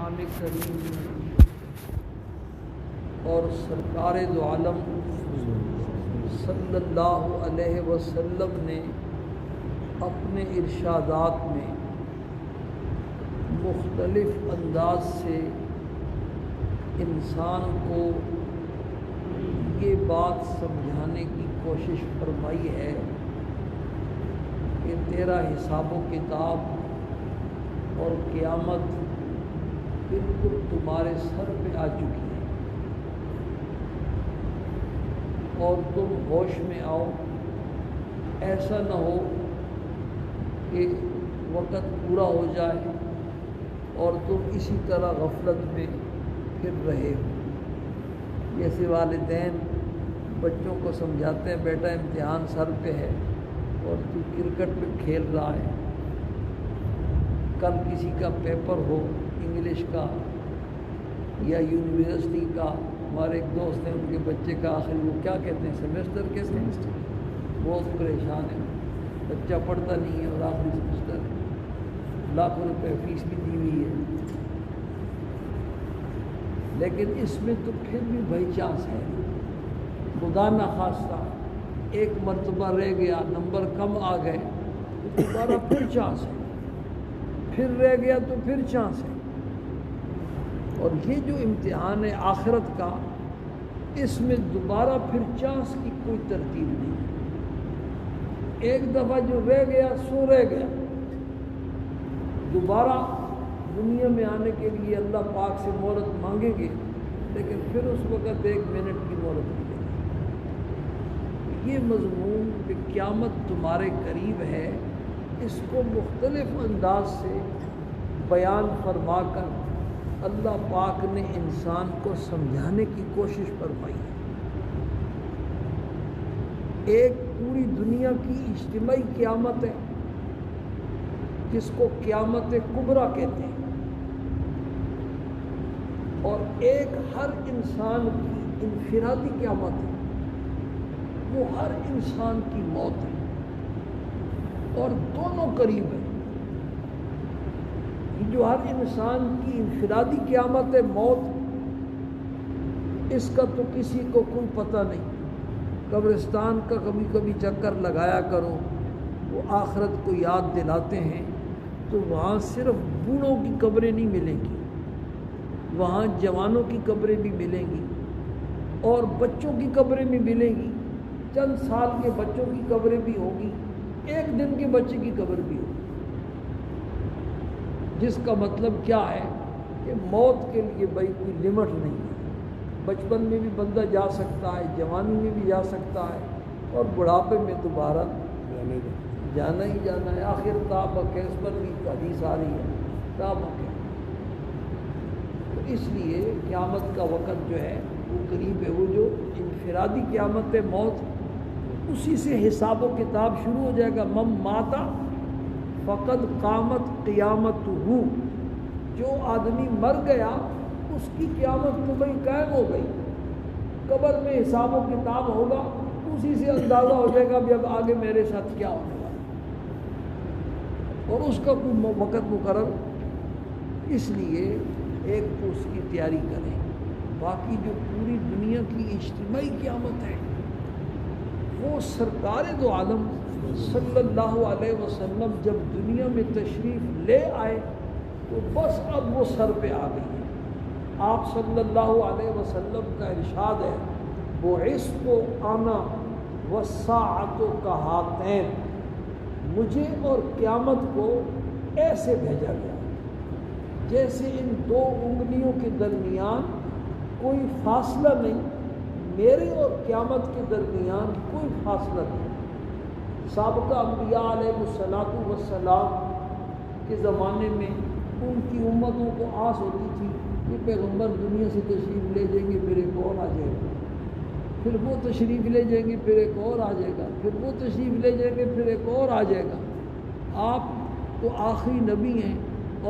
قرآن کریم اور سرکار دو عالم صلی اللہ علیہ وسلم نے اپنے ارشادات میں مختلف انداز سے انسان کو یہ بات سمجھانے کی کوشش فرمائی ہے کہ تیرا حساب و کتاب اور قیامت بالکل تمہارے سر پہ آ چکی ہے اور تم ہوش میں آؤ. ایسا نہ ہو کہ وقت پورا ہو جائے اور تم اسی طرح غفلت میں پھر رہے ہو. جیسے والدین بچوں کو سمجھاتے ہیں بیٹا امتحان سر پہ ہے اور تو کرکٹ پہ کھیل رہا ہے. کل کسی کا پیپر ہو انگلش کا یا یونیورسٹی کا. ہمارے ایک دوست ہیں ان کے بچے کا آخر وہ کیا کہتے ہیں سیمسٹر کے سیمسٹر بہت پریشان ہے. بچہ پڑھتا نہیں ہے اور آخری سیمسٹر ہے. لاکھوں روپے فیس بھی دی ہوئی ہے لیکن اس میں تو پھر بھی بائی چانس ہے. خدا نخواستہ ایک مرتبہ رہ گیا نمبر کم آ گئے تو دوبارہ پھر چانس ہے. پھر رہ گیا تو پھر چانس ہے. اور یہ جو امتحان ہے آخرت کا اس میں دوبارہ پھر چانس کی کوئی ترتیب نہیں. ایک دفعہ جو رہ گیا سو رہ گیا. دوبارہ دنیا میں آنے کے لیے اللہ پاک سے مہلت مانگیں گے لیکن پھر اس وقت 1 منٹ کی مہلت ملے گی. یہ مضمون کہ قیامت تمہارے قریب ہے اس کو مختلف انداز سے بیان فرما کر اللہ پاک نے انسان کو سمجھانے کی کوشش فرمائی ہے. ایک پوری دنیا کی اجتماعی قیامت ہے جس کو قیامت کبریٰ کہتے ہیں اور ایک ہر انسان کی انفرادی قیامت ہے وہ ہر انسان کی موت ہے اور دونوں قریب ہیں. جو ہر انسان کی انفرادی قیامت ہے موت اس کا تو کسی کو کوئی پتہ نہیں. قبرستان کا کبھی کبھی چکر لگایا کرو وہ آخرت کو یاد دلاتے ہیں تو وہاں صرف بوڑھوں کی قبریں نہیں ملیں گی وہاں جوانوں کی قبریں بھی ملیں گی اور بچوں کی قبریں بھی ملیں گی. چند سال کے بچوں کی قبریں بھی ہوں گی. 1 دن کے بچے کی قبر بھی ہوگی. جس کا مطلب کیا ہے کہ موت کے لیے بھائی کوئی لمٹ نہیں ہے. بچپن میں بھی بندہ جا سکتا ہے جوانی میں بھی جا سکتا ہے اور بڑھاپے میں دوبارہ جانا ہی جانا ہے. آخر تابق ہے اس پر بھی حدیث آ رہی ہے تابق ہے. تو اس لیے قیامت کا وقت جو ہے وہ قریب ہے. وہ جو انفرادی قیامت ہے موت اسی سے حساب و کتاب شروع ہو جائے گا. من ماتا فقد قامت قیامت ہو. جو آدمی مر گیا اس کی قیامت تو بھائی قائم ہو گئی. قبر میں حساب و کتاب ہوگا اسی سے اندازہ ہو جائے گا بھی اب آگے میرے ساتھ کیا ہونے والا اور اس کا کوئی وقت مقرر. اس لیے ایک تو اس کی تیاری کریں. باقی جو پوری دنیا کی اجتماعی قیامت ہے وہ سرکار دو عالم صلی اللہ علیہ وسلم جب دنیا میں تشریف لے آئے تو بس اب وہ سر پہ آ گئی ہے. آپ صلی اللہ علیہ وسلم کا ارشاد ہے بعثت انا والساعۃ کہاتین. مجھے اور قیامت کو ایسے بھیجا گیا جیسے ان 2 انگلیوں کے درمیان کوئی فاصلہ نہیں. میرے اور قیامت کے درمیان کوئی فاصلہ نہیں. سابقہ انبیاء علیہ الصلوۃ والسلام کے زمانے میں ان کی امتوں کو آس ہوتی تھی کہ پیغمبر دنیا سے تشریف لے جائیں گے پھر ایک اور آ جائے گا. پھر وہ تشریف لے جائیں گے پھر ایک اور آ جائے گا. پھر وہ تشریف لے جائیں گے پھر ایک اور آ جائے گا. آپ تو آخری نبی ہیں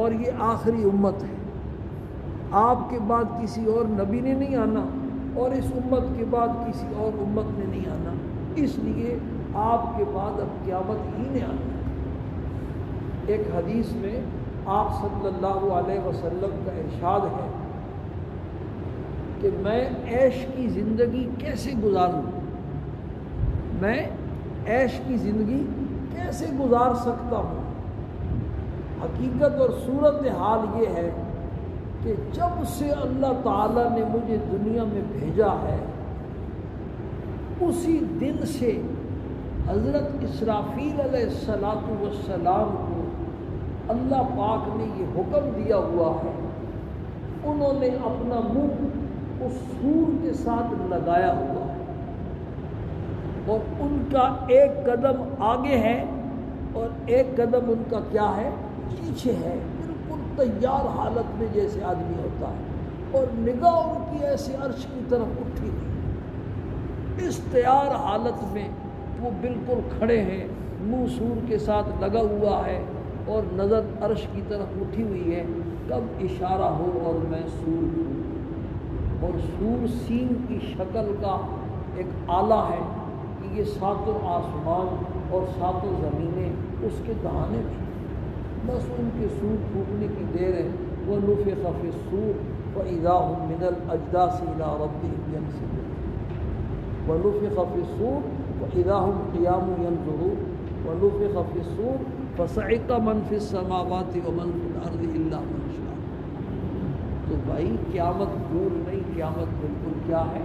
اور یہ آخری امت ہے. آپ کے بعد کسی اور نبی نے نہیں آنا اور اس امت کے بعد کسی اور امت نے نہیں آنا. اس لیے آپ کے بعد اب قیامت ہی نے آنا. ایک حدیث میں آپ صلی اللہ علیہ وسلم کا ارشاد ہے کہ میں عیش کی زندگی کیسے گزاروں، میں عیش کی زندگی کیسے گزار سکتا ہوں؟ حقیقت اور صورت حال یہ ہے کہ جب سے اللہ تعالیٰ نے مجھے دنیا میں بھیجا ہے، اسی دن سے حضرت اسرافیل علیہ السلام کو اللہ پاک نے یہ حکم دیا ہوا ہے، انہوں نے اپنا منہ اس سور کے ساتھ لگایا ہوا ہے اور ان کا ایک قدم آگے ہے اور ایک قدم ان کا کیا ہے، پیچھے ہے، بالکل تیار حالت میں جیسے آدمی ہوتا ہے، اور نگاہ ان کی ایسے عرش کی طرف اٹھی ہوئی، اس تیار حالت میں وہ بالکل کھڑے ہیں، منہ سور کے ساتھ لگا ہوا ہے اور نظر عرش کی طرف اٹھی ہوئی ہے، کب اشارہ ہو اور میں سور ہوں۔ اور سور سین کی شکل کا ایک آلہ ہے کہ یہ ساتوں آسمان اور ساتوں زمینیں اس کے دہانے میں، بس ان کے سور پھونکنے کی دیر ہے۔ وَنُفِخَ فِي الصُّورِ فَإِذَا هُم مِّنَ الْأَجْدَاثِ إِلَىٰ رَبِّهِمْ يَنسِلُونَ وَنُفِخَ فِي الصُّورِ فَإِذَا هُمْ قِيَامٌ يَنظُرُونَ وَنُفِخَ فِي الصُّورِ فَصَعِقَ مَن فِي السَّمَاوَاتِ وَمَن فِي الْأَرْضِ إِلَّا مَن شَاءَ۔ تو بھائی قیامت دور نہیں، قیامت بالکل کیا ہے،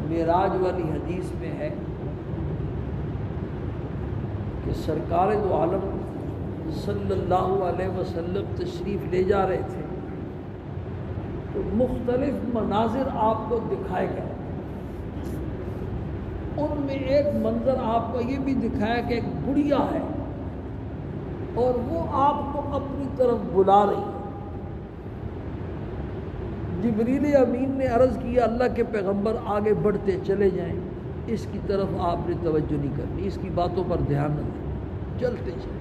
معراج والی حدیث میں ہے کہ سرکار دو عالم صلی اللہ علیہ وسلم تشریف لے جا رہے تھے تو مختلف مناظر آپ کو دکھائے گئے، ان میں ایک منظر آپ کو یہ بھی دکھایا کہ ایک بڑھیا ہے اور وہ آپ کو اپنی طرف بلا رہی ہے۔ جبریل امین نے عرض کیا اللہ کے پیغمبر آگے بڑھتے چلے جائیں، اس کی طرف آپ نے توجہ نہیں کرنی، اس کی باتوں پر دھیان نہ دیں، چلتے چلیں۔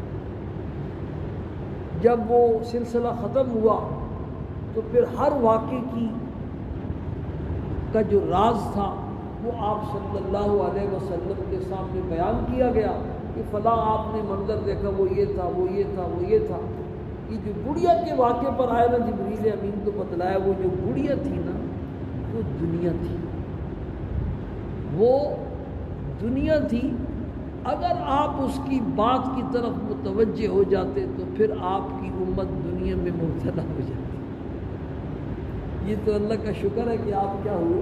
جب وہ سلسلہ ختم ہوا تو پھر ہر واقعے کا جو راز تھا وہ آپ صلی اللہ علیہ وسلم کے سامنے بیان کیا گیا کہ فلاں آپ نے منظر دیکھا، وہ یہ تھا، وہ یہ تھا، وہ یہ تھا۔ یہ جو گڑیا کے واقعے پر آیا نا، جبریل امین کو بتلایا، وہ جو گڑیا تھی نا وہ دنیا تھی، وہ دنیا تھی۔ اگر آپ اس کی بات کی طرف متوجہ ہو جاتے تو پھر آپ کی امت دنیا میں مبتلا ہو جاتی۔ یہ تو اللہ کا شکر ہے کہ آپ کیا ہوئے،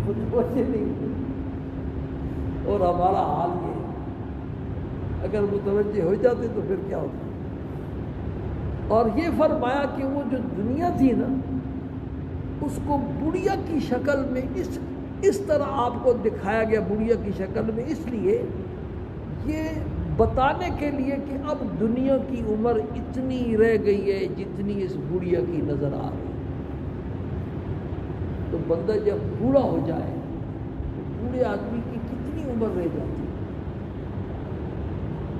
متوجہ نہیں ہوئے، اور ہمارا حال یہ ہے، اگر متوجہ ہو جاتے تو پھر کیا ہوتا۔ اور یہ فرمایا کہ وہ جو دنیا تھی نا اس کو بڑھیا کی شکل میں اس طرح آپ کو دکھایا گیا، بڑھیا کی شکل میں، اس لیے یہ بتانے کے لیے کہ اب دنیا کی عمر اتنی رہ گئی ہے جتنی اس بڑھیا کی نظر آ رہی ہے۔ تو بندہ جب بوڑھا ہو جائے تو بوڑھے آدمی کی کتنی عمر رہ جاتی ہے،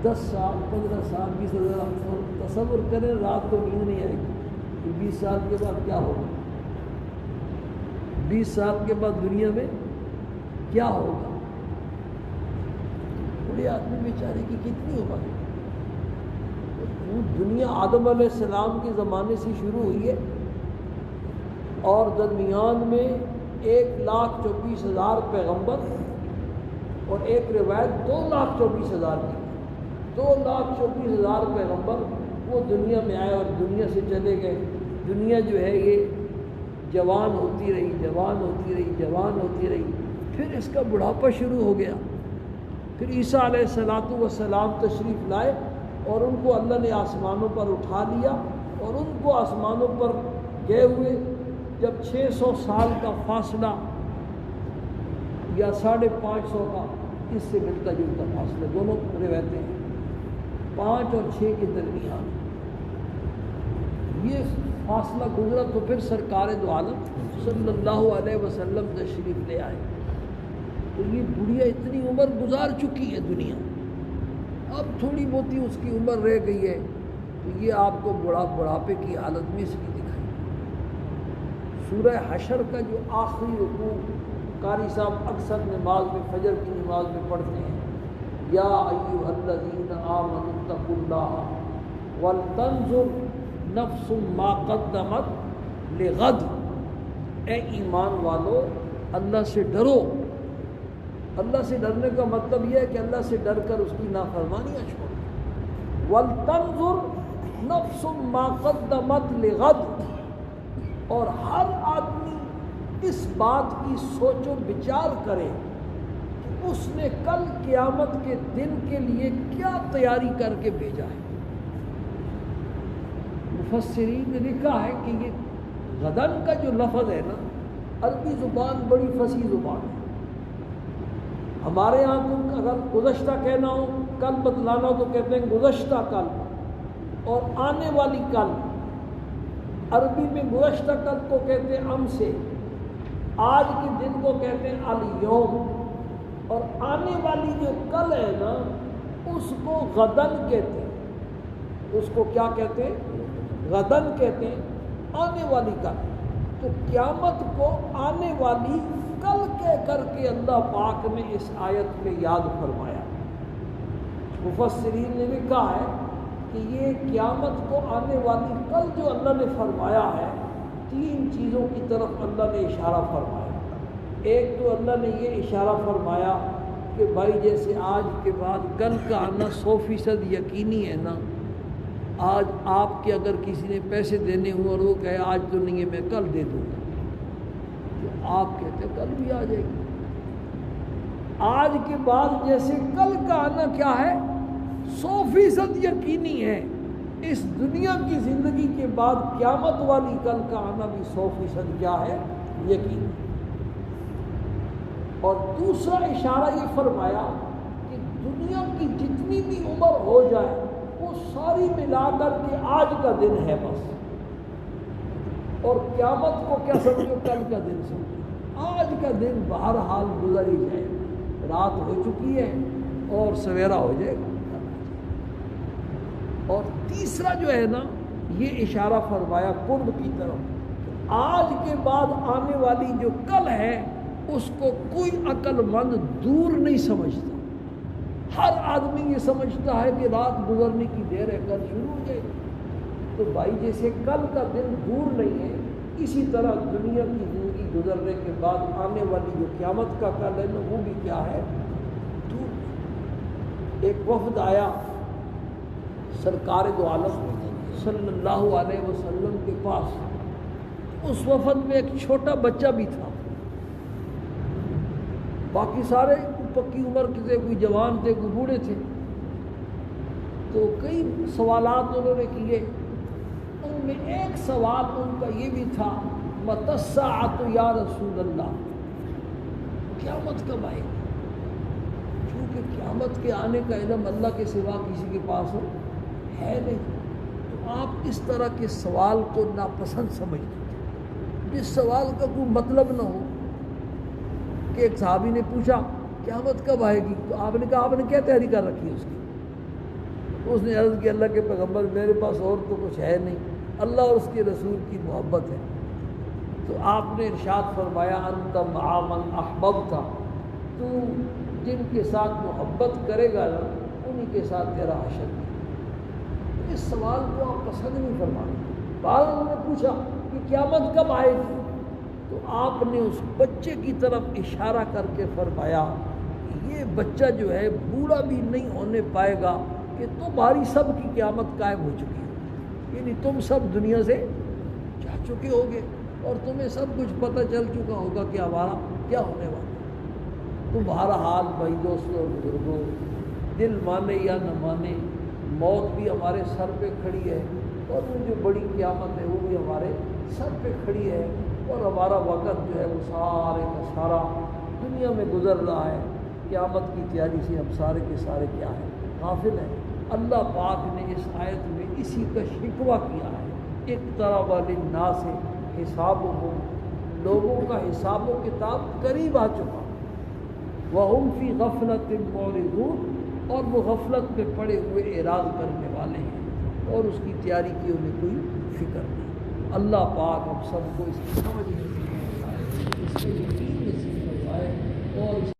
10 سال 15 سال 20 سال۔ تصور کریں رات کو نیند نہیں آئے گی تو 20 سال کے بعد کیا ہوگا، 20 سال کے بعد دنیا میں کیا ہوگا؟ بوڑھے آدمی بیچارے کی کتنی عمر ہے؟ دنیا آدم علیہ السلام کے زمانے سے شروع ہوئی ہے اور درمیان میں 1,24,000 پیغمبر اور ایک روایت 2,24,000 کی، 2,24,000 پیغمبر وہ دنیا میں آئے اور دنیا سے چلے گئے۔ دنیا جو ہے یہ جوان ہوتی رہی، جوان ہوتی رہی، جوان ہوتی رہی، پھر اس کا بڑھاپا شروع ہو گیا۔ پھر عیسیٰ علیہ السلام تشریف لائے اور ان کو اللہ نے آسمانوں پر اٹھا لیا اور ان کو آسمانوں پر گئے ہوئے جب 600 سال کا فاصلہ یا 550 کا اس سے ملتا جلتا فاصلہ، دونوں روایتیں ہیں، 5 اور 6 کے درمیان یہ فاصلہ گزرا تو پھر سرکار دو عالم صلی اللہ علیہ وسلم تشریف لے آئے۔ تو یہ بڑھیا اتنی عمر گزار چکی ہے دنیا، اب تھوڑی بہت ہی اس کی عمر رہ گئی ہے، تو یہ آپ کو بڑھاپے کی حالت میں اس کی دکھائی۔ سورہ حشر کا جو آخری رکوع قاری صاحب اکثر نماز میں، فجر کی نماز میں پڑھتے ہیں، یا ایھا الذین آمنوا اتقوا اللہ وَلْتَنْظُرْ نَفْسٌ مَا قَدَّمَتْ لِغَدٍ، اے ایمان والو اللہ سے ڈرو۔ اللہ سے ڈرنے کا مطلب یہ ہے کہ اللہ سے ڈر کر اس کی نافرمانیاں چھوڑو۔ وَلْتَنْظُرْ نَفْسٌ مَا قَدَّمَتْ لِغَدٍ، اور ہر آدمی اس بات کی سوچ و بچار کرے کہ اس نے کل قیامت کے دن کے لیے کیا تیاری کر کے بھیجا ہے۔ مفسرین نے لکھا ہے کہ یہ غدن کا جو لفظ ہے نا، عربی زبان بڑی فصیح زبان ہے۔ ہمارے یہاں تو اگر گزشتہ کہنا ہو، کل بتلانا ہو تو کہتے ہیں گزشتہ کل، اور آنے والی کل۔ عربی میں گزشتہ کل کو کہتے ہیں ام سے، آج کے دن کو کہتے ہیں الیوم، اور آنے والی جو کل ہے نا اس کو غدن کہتے ہیں۔ اس کو کیا کہتے ہیں؟ غدن کہتے ہیں، آنے والی کل۔ تو قیامت کو آنے والی کل کہہ کر کے اللہ پاک نے اس آیت میں یاد فرمایا۔ مفسرین نے لکھا ہے کہ یہ قیامت کو آنے والی کل جو اللہ نے فرمایا ہے، تین چیزوں کی طرف اللہ نے اشارہ فرمایا۔ ایک تو اللہ نے یہ اشارہ فرمایا کہ بھائی جیسے آج کے بعد کل کا آنا 100% یقینی ہے نا، آج آپ کے اگر کسی نے پیسے دینے ہوں اور وہ کہے آج تو نہیں ہے میں کل دے دوں گا، تو آپ کہتے ہیں کل بھی آ جائے گی۔ آج کے بعد جیسے کل کا آنا کیا ہے 100% یقینی ہے، اس دنیا کی زندگی کے بعد قیامت والی کل کا آنا بھی 100% کیا ہے؟ یقین۔ اور دوسرا اشارہ یہ فرمایا کہ دنیا کی جتنی بھی عمر ہو جائے وہ ساری ملا کر کے آج کا دن ہے بس، اور قیامت کو کیا سمجھو؟ کل کا دن سمجھو۔ آج کا دن بہرحال گزر ہی جائے، رات ہو چکی ہے اور سویرا ہو جائے گا۔ اور تیسرا جو ہے نا یہ اشارہ فرمایا قرب کی طرف، آج کے بعد آنے والی جو کل ہے اس کو کوئی عقل مند دور نہیں سمجھتا۔ ہر آدمی یہ سمجھتا ہے کہ رات گزرنے کی دیر ہے، کل شروع ہو جائے گی۔ تو بھائی جیسے کل کا دن دور نہیں ہے، اسی طرح دنیا کی زندگی گزرنے کے بعد آنے والی جو قیامت کا کل ہے نا وہ بھی کیا ہے؟ دور۔ ایک وفد آیا سرکار دو عالم صلی اللہ علیہ وسلم کے پاس، اس وفد میں ایک چھوٹا بچہ بھی تھا، باقی سارے پکی عمر کے تھے، کوئی جوان تھے کوئی بوڑھے تھے۔ تو کئی سوالات انہوں نے کیے، ان میں ایک سوال ان کا یہ بھی تھا متی الساعۃ یا رسول اللہ، قیامت کب آئے گی؟ کیونکہ قیامت کے آنے کا علم اللہ کے سوا کسی کے پاس ہے نہیں۔ تو آپ اس طرح کے سوال کو ناپسند سمجھتے تھے، جس سوال کا کوئی مطلب نہ ہو۔ کہ ایک صحابی نے پوچھا قیامت کب آئے گی؟ تو آپ نے کہا آپ نے کیا تیاری کر رکھی ہے اس کی؟ اس نے عرض کی اللہ کے پیغمبر میرے پاس اور تو کچھ ہے نہیں، اللہ اور اس کے رسول کی محبت ہے۔ تو آپ نے ارشاد فرمایا انت مع من احببت، تو جن کے ساتھ محبت کرے گا نا انہی کے ساتھ تیرا حشر ہے۔ اس سوال کو آپ پسند نہیں فرمائیں۔ بعد انہوں نے پوچھا کہ قیامت کب آئے گی؟ تو آپ نے اس بچے کی طرف اشارہ کر کے فرمایا کہ یہ بچہ جو ہے بوڑھا بھی نہیں ہونے پائے گا کہ تمہاری سب کی قیامت قائم ہو چکی ہے، یعنی تم سب دنیا سے جا چکے ہوگے اور تمہیں سب کچھ پتہ چل چکا ہوگا کہ ہمارا کیا ہونے والا ہے۔ تمہارا حال بھائی دوستوں اور بزرگوں، دل مانے یا نہ مانے، موت بھی ہمارے سر پہ کھڑی ہے، اور وہ جو بڑی قیامت ہے وہ بھی ہمارے سر پہ کھڑی ہے، اور ہمارا وقت جو ہے وہ سارے کا سارا دنیا میں گزر رہا ہے۔ قیامت کی تیاری سے ہم سارے کے سارے کیا ہیں؟ غافل ہیں۔ اللہ پاک نے اس آیت میں اسی کا شکوہ کیا ہے، اقترب للناس حسابهم، لوگوں کا حساب و کتاب قریب آ چکا، وَهُمْ فِي غَفْلَةٍ مُعْرِضُونَ، اور وہ غفلت میں پڑے ہوئے اعراض کرنے والے ہیں، اور اس کی تیاری کی انہیں کوئی فکر نہیں۔ اللہ پاک ہم سب کو اس کی سمجھ نصیب فرمائے، اس کے یقین نصیب فرمائے، اور